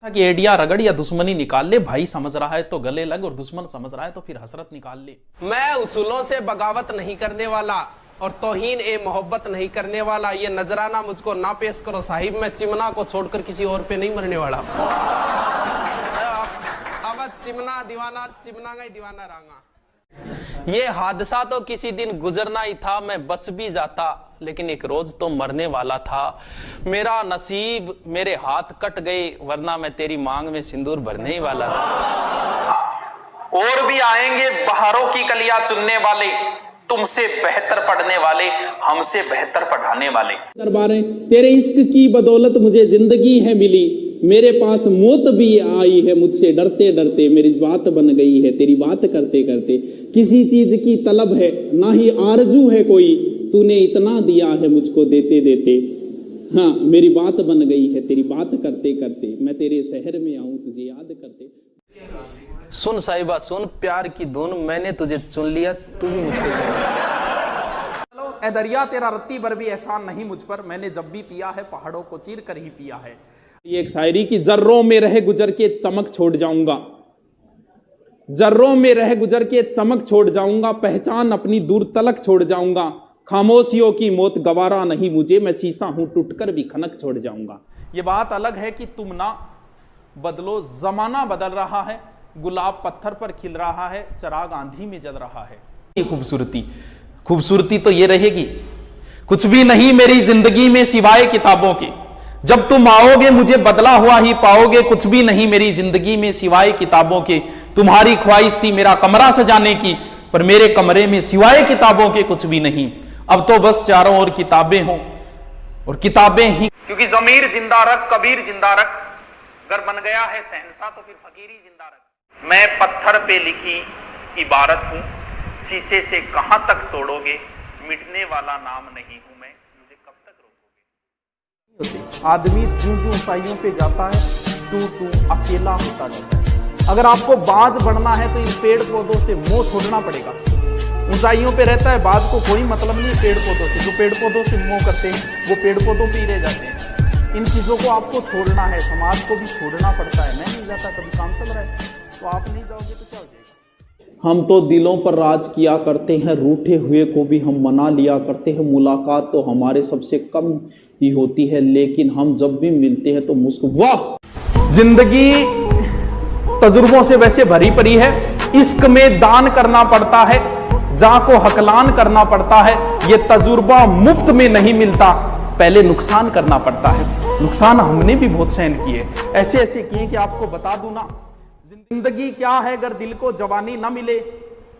कि एडिया रगड़ या दुश्मनी निकाल ले, भाई समझ रहा है तो गले लग और दुश्मन समझ रहा है तो फिर हसरत निकाल ले। मैं उसूलों से बगावत नहीं करने वाला और तौहीन ए मोहब्बत नहीं करने वाला, ये नजराना मुझको ना पेश करो साहिब, मैं चिमना को छोड़कर किसी और पे नहीं मरने वाला। अब चिमना दीवाना, चिमना का ही दीवाना रहूंगा। ये हादसा तो किसी दिन गुजरना ही था, मैं बच भी जाता, लेकिन एक रोज तो मरने वाला था। मेरा नसीब, मेरे हाथ कट गए, वरना मैं तेरी मांग में सिंदूर भरने ही वाला था। और भी आएंगे बहारों की कलियां चुनने वाले, तुमसे बेहतर पढ़ने वाले, हमसे बेहतर पढ़ाने वाले। दरबारें तेरे इश्क की बदौलत मुझे जिंदगी है मिली, मेरे पास मौत भी आई है, मुझसे डरते डरते मेरी बात बन गई है तेरी बात करते करते। किसी चीज की तलब है ना ही आरजू है कोई, तूने इतना दिया है मुझको देते देते। हाँ मेरी बात बन गई है तेरी बात करते करते, मैं तेरे शहर में आऊं तुझे याद करते। सुन साहिबा सुन, प्यार की धुन, मैंने तुझे चुन लिया, तू भी मुझको चुन। ए दरिया तेरा रत्ती भर भी एहसान नहीं मुझ पर, मैंने जब भी पिया है पहाड़ों को चीर कर ही पिया है। ये एक शायरी की जर्रों में रह गुजर के चमक छोड़ जाऊंगा, जर्रों में रह गुजर के चमक छोड़ जाऊंगा, पहचान अपनी दूर तलक छोड़ जाऊंगा। खामोशियों की मौत गवारा नहीं मुझे, मैं शीशा हूं टूटकर भी खनक छोड़ जाऊंगा। ये बात अलग है कि तुम ना बदलो, जमाना बदल रहा है, गुलाब पत्थर पर खिल रहा है, चिराग आंधी में जल रहा है। ये खूबसूरती तो ये रहेगी, कुछ भी नहीं मेरी जिंदगी में सिवाय किताबों के, जब तुम आओगे मुझे बदला हुआ ही पाओगे। कुछ भी नहीं मेरी जिंदगी में सिवाय किताबों के, तुम्हारी ख्वाहिश थी मेरा कमरा सजाने की, पर मेरे कमरे में सिवाय किताबों के कुछ भी नहीं। अब तो बस चारों ओर किताबें हों और किताबें ही, क्योंकि ज़मीर जिंदा रख, कबीर जिंदा रख, अगर बन गया है शहंशाह तो फिर फकीरी जिंदा रख। मैं पत्थर पे लिखी इबारत हूं, शीशे से कहां तक तोड़ोगे, मिटने वाला नाम नहीं हूं मैं, मुझे कब तक रोकोगे। आदमी ज्यों ज्यों ऊंचाइयों पे जाता है तू अकेला होता जाता है। अगर आपको बाज बढ़ना है तो इन पेड़ पौधों से मोह छोड़ना पड़ेगा। ऊंचाइयों पे रहता है, बाज को कोई मतलब नहीं पेड़ पौधों से, जो पेड़ पौधों से मोह करते हैं वो पेड़ पौधों पे ही रह जाते हैं। इन चीजों को आपको छोड़ना है, समाज को भी छोड़ना पड़ता है। मैं नहीं जाता, कभी काम चल रहा है तो आप नहीं जाओगे तो क्या हो जाएगा। हम तो दिलों पर राज किया करते हैं, रूठे हुए को भी हम मना लिया करते हैं। मुलाकात तो हमारे सबसे कम ही होती है, लेकिन हम जब भी मिलते हैं तो वाह, जिंदगी तजुर्बों से वैसे भरी पड़ी है। इश्क में दान करना पड़ता है, जा को हकलान करना पड़ता है। ये तजुर्बा मुफ्त में नहीं मिलता, पहले नुकसान करना पड़ता है। नुकसान हमने भी बहुत सहन किए, ऐसे ऐसे किए कि आपको बता दूं ना। जिंदगी क्या है अगर दिल को जवानी न मिले,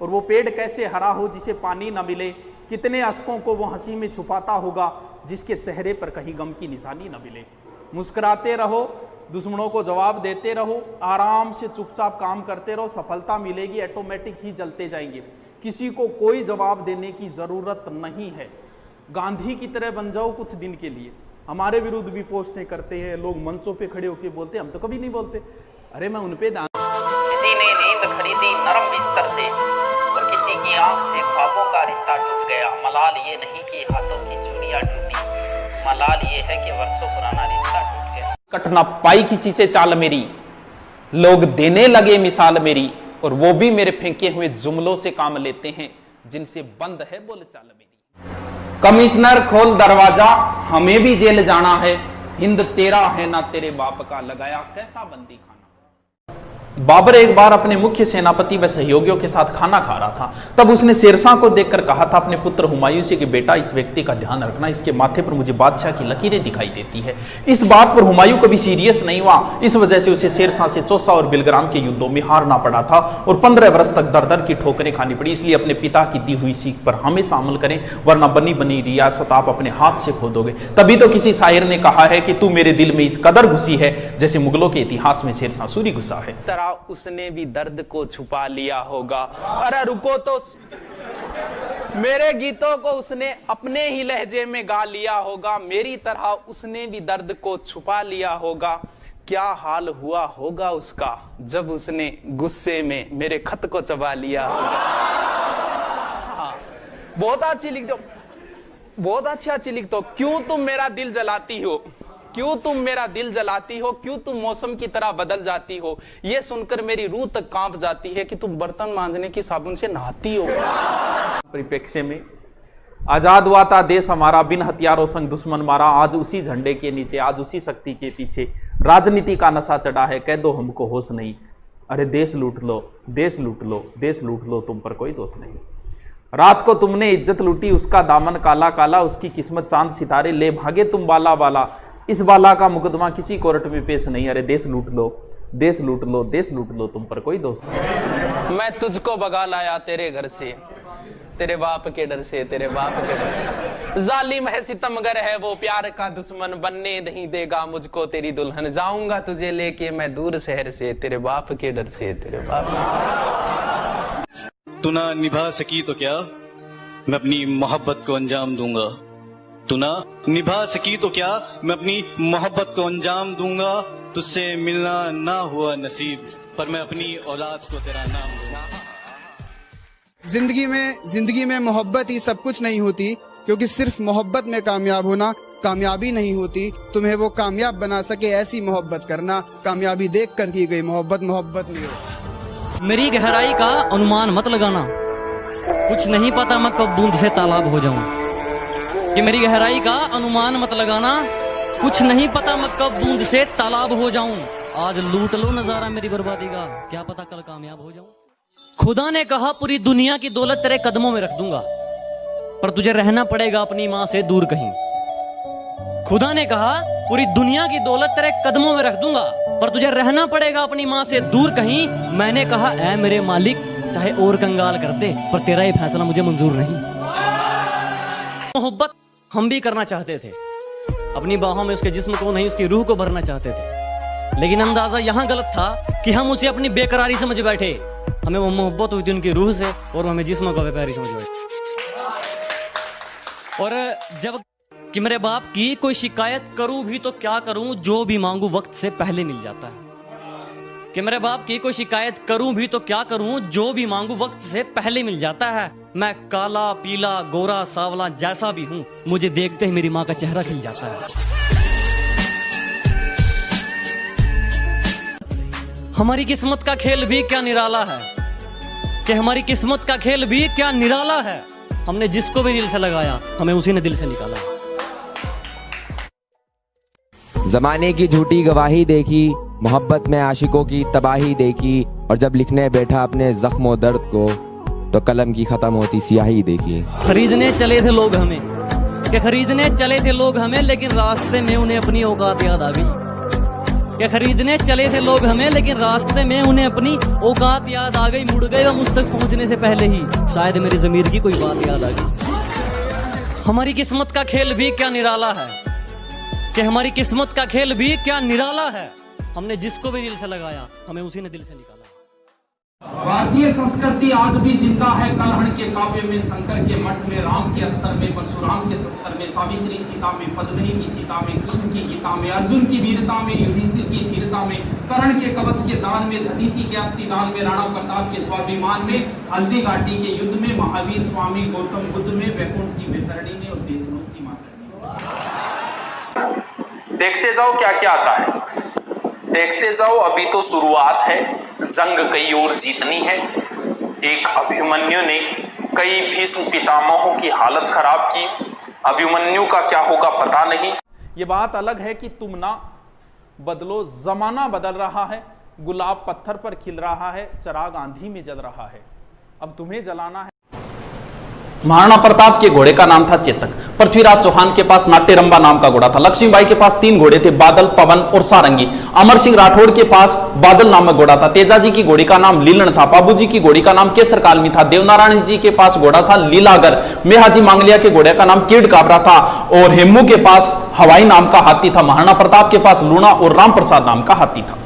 और वो पेड़ कैसे हरा हो जिसे पानी न मिले। कितने अश्कों को वो हंसी में छुपाता होगा जिसके चेहरे पर कहीं गम की निशानी न मिले। मुस्कुराते रहो, दुश्मनों को जवाब देते रहो, आराम से चुपचाप काम करते रहो, सफलता मिलेगी, ऑटोमेटिक ही जलते जाएंगे। किसी को कोई जवाब देने की जरूरत नहीं है। गांधी की तरह बन जाओ कुछ दिन के लिए। हमारे विरुद्ध भी पोस्टें करते हैं लोग, मंचों पे खड़े होकर बोलते हैं, हम तो कभी नहीं बोलते। अरे मैं उनपे किसी ने नींद खरीदी नरम बिस्तर से, और किसी की आंख से ख्वाबों का रिश्ता टूट गया। मलाल ये नहीं कि हाथों की चूड़ियां टूटी, मलाल ये है कि वर्षों पुराना रिश्ता टूट गया। कट ना पाई किसी से चाल मेरी, लोग देने लगे मिसाल मेरी, और वो भी मेरे फेंके हुए जुमलों से काम लेते हैं जिनसे बंद है बोल चाल मेरी। कमिश्नर खोल दरवाजा, हमें भी जेल जाना है, हिंद तेरा है ना तेरे बाप का, लगाया कैसा बंदी खाना। बाबर एक बार अपने मुख्य सेनापति व सहयोगियों के साथ खाना खा रहा था। तब उसने शेरशाह को देखकर कहा था अपने पुत्र हुमायूं से कि बेटा इस व्यक्ति का ध्यान रखना, इसके माथे पर मुझे बादशाह की लकीरें दिखाई देती है। इस बात पर हुमायूं कभी सीरियस नहीं हुआ। इस वजह से उसे शेरशाह से चौसा और बिलग्राम के युद्धों में हारना पड़ा था और 15 वर्ष तक दर दर की ठोकरें खानी पड़ी। इसलिए अपने पिता की दी हुई सीख पर हमेशा अमल करें, वरना बनी बनी रियासत आप अपने हाथ से खो दोगे। तभी तो किसी शायर ने कहा है कि तू मेरे दिल में इस कदर घुसी है जैसे मुगलों के इतिहास में शेरशाह सूरी घुसा है। उसने भी दर्द को छुपा लिया होगा। अरे रुको तो, मेरे गीतों को उसने अपने ही लहजे में गा लिया होगा, मेरी तरह उसने भी दर्द को छुपा लिया होगा। क्या हाल हुआ होगा उसका जब उसने गुस्से में मेरे खत को चबा लिया होगा। बहुत अच्छी लिख दो, बहुत अच्छी लिख दो। क्यों तुम मेरा दिल जलाती हो, क्यों तुम मेरा दिल जलाती हो, क्यों तुम मौसम की तरह बदल जाती हो, ये सुनकर मेरी रूह तक कांप जाती है कि तुम बर्तन मांजने की साबुन से नहाती हो। परिप्रेक्ष्य में आजाद हुआ था देश हमारा, बिन हथियारों संग दुश्मन मारा। आज उसी झंडे के नीचे, आज उसी शक्ति के पीछे राजनीति का नशा चढ़ा है, कह दो हमको होश नहीं। अरे देश लूट लो, देश लूट लो, देश लूट लो, तुम पर कोई दोष नहीं। रात को तुमने इज्जत लूटी, उसका दामन काला काला, उसकी किस्मत चांद सितारे, ले भागे तुम बाला बाला। इस बाला का मुकदमा किसी कोर्ट में पेश नहीं। अरे देश लूट लो, देश लूट लो, देश लूट लो, तुम पर कोई दोष नहीं। मैं तुझको भगा लाया तेरे घर से, तेरे बाप के डर से, तेरे बाप के डर से। जालिम है सितमगर है वो, प्यार का दुश्मन, बनने नहीं देगा मुझको तेरी दुल्हन। जाऊंगा तुझे लेके मैं दूर शहर से, तेरे बाप के डर से, तेरे बाप। तू ना निभा सकी तो क्या, मैं अपनी मोहब्बत को अंजाम दूंगा। तू ना निभा सकी तो क्या, मैं अपनी मोहब्बत को अंजाम दूंगा। तुझसे मिलना ना हुआ नसीब, पर मैं अपनी औलाद को तेरा नाम दूंगा। जिंदगी में मोहब्बत ही सब कुछ नहीं होती, क्योंकि सिर्फ मोहब्बत में कामयाब होना कामयाबी नहीं होती। तुम्हें वो कामयाब बना सके ऐसी मोहब्बत करना, कामयाबी देख कर की गई मोहब्बत मोहब्बत नहीं होती। मेरी गहराई का अनुमान मत लगाना, कुछ नहीं पता मैं कब बूंद से तालाब हो जाऊं। कि मेरी गहराई का अनुमान मत लगाना, कुछ नहीं पता मैं कब बूंद से तालाब हो जाऊं। आज लूट लो नजारा मेरी बर्बादी का, क्या पता कल कामयाब हो जाऊं। खुदा ने कहा पूरी दुनिया की दौलत तेरे कदमों में रख दूंगा, पर तुझे रहना पड़ेगा अपनी माँ से दूर कहीं। खुदा ने कहा पूरी दुनिया की दौलत तेरे कदमों में रख दूंगा, पर तुझे रहना पड़ेगा अपनी माँ से दूर कहीं। मैंने कहा ऐ मेरे मालिक, चाहे और कंगाल कर दे, पर तेरा ये फैसला मुझे मंजूर नहीं। मोहब्बत हम भी करना चाहते थे, अपनी बाहों में उसके जिस्म को नहीं उसकी रूह को भरना चाहते थे, लेकिन अंदाजा यहाँ गलत था कि हम उसे अपनी बेकरारी समझ बैठे। हमें वो मोहब्बत हुई थी उनकी रूह से, और हमें जिस्म को बेकरारी समझ बैठे। और जब कि मेरे बाप की कोई शिकायत करूं भी तो क्या करूं, जो भी मांगू वक्त से पहले मिल जाता है। कि मेरे बाप की कोई शिकायत करूं भी तो क्या करूं, जो भी मांगू वक्त से पहले मिल जाता है। मैं काला पीला गोरा सावला जैसा भी हूं, मुझे देखते ही मेरी माँ का चेहरा खिल जाता है। हमारी किस्मत का खेल भी क्या निराला है, कि हमारी किस्मत का खेल भी क्या निराला है। हमने जिसको भी दिल से लगाया, हमें उसी ने दिल से निकाला। जमाने की झूठी गवाही देखी, मोहब्बत में आशिकों की तबाही देखी, और जब लिखने बैठा अपने जख्मों दर्द को, तो कलम की खत्म होती स्याही देखी। खरीदने चले थे लोग हमें, कि खरीदने चले थे लोग हमें, लेकिन रास्ते में उन्हें अपनी औकात याद आ गई। कि खरीदने चले थे लोग हमें, लेकिन रास्ते में उन्हें अपनी औकात याद आ गई। मुड़ गए मुझ तक पहुंचने से पहले ही, शायद मेरी ज़मीर की कोई बात याद आ गई। हमारी किस्मत का खेल भी क्या निराला है, कि हमारी किस्मत का खेल भी क्या निराला है। हमने जिसको भी दिल से लगाया, हमें उसी ने दिल से निकाला। भारतीय संस्कृति आज भी जिंदा है। कलहण के काव्य में, शंकर के मठ में, राम के अस्त्र में, परशुराम के शस्त्र में, सावित्री सीता में, पद्मिनी की चिता में, कृष्ण की गीता में, अर्जुन की वीरता में, युधिष्ठिर की धीरता में, कर्ण के कवच के दान में, दधीचि के अस्थिदान में, राणा प्रताप के स्वाभिमान में, हल्दी घाटी के युद्ध में, महावीर स्वामी गौतम बुद्ध में, वैकुंठ की वैतरणी में, और देशनों की माता में। देखते जाओ क्या क्या आता है, देखते जाओ। अभी तो शुरुआत है, जंग कई और जीतनी है। एक अभिमन्यु ने कई भीष्म पितामहों की हालत खराब की। अभिमन्यु का क्या होगा पता नहीं। ये बात अलग है कि तुम ना बदलो, जमाना बदल रहा है। गुलाब पत्थर पर खिल रहा है, चिराग आंधी में जल रहा है, अब तुम्हें जलाना है। महाराणा प्रताप के घोड़े का नाम था चेतक। पृथ्वीराज चौहान के पास नाट्यरंबा नाम का घोड़ा था। लक्ष्मीबाई के पास 3 घोड़े थे, बादल, पवन और सारंगी। अमर सिंह राठौड़ के पास बादल नामक घोड़ा था। तेजाजी की घोड़ी का नाम लीलन था। बाबूजी की घोड़ी का नाम केसर कालमी था। देवनारायण जी के पास घोड़ा था लीलागर। मेहाजी मांगलिया के घोड़े का नाम कीड़ काबरा था। और हेमू के पास हवाई नाम का हाथी था। महाराणा प्रताप के पास लूणा और राम प्रसाद नाम का हाथी था।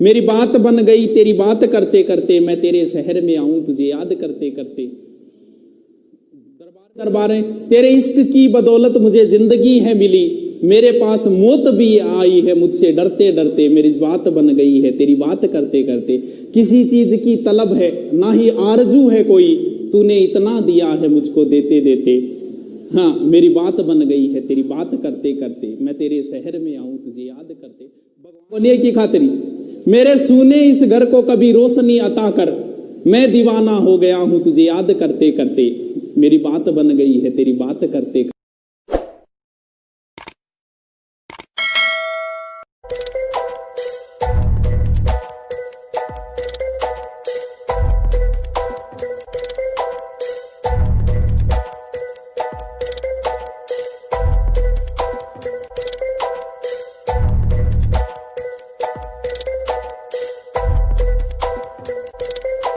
मेरी बात बन गई तेरी बात करते करते, मैं तेरे शहर में आऊं तुझे याद करते करते। दरबारें तेरे इश्क की बदौलत मुझे जिंदगी है मिली, मेरे पास मौत भी आई है मुझसे डरते डरते। मेरी बात बन गई है तेरी बात करते करते। किसी चीज की तलब है ना ही आरजू है कोई, तूने इतना दिया है मुझको देते देते। हाँ मेरी बात बन गई है तेरी बात करते करते, मैं तेरे शहर में आऊं तुझे याद करते। बोलिए की खातिरी मेरे सूने इस घर को कभी रोशनी अता कर, मैं दीवाना हो गया हूं तुझे याद करते करते, मेरी बात बन गई है तेरी बात करते करते।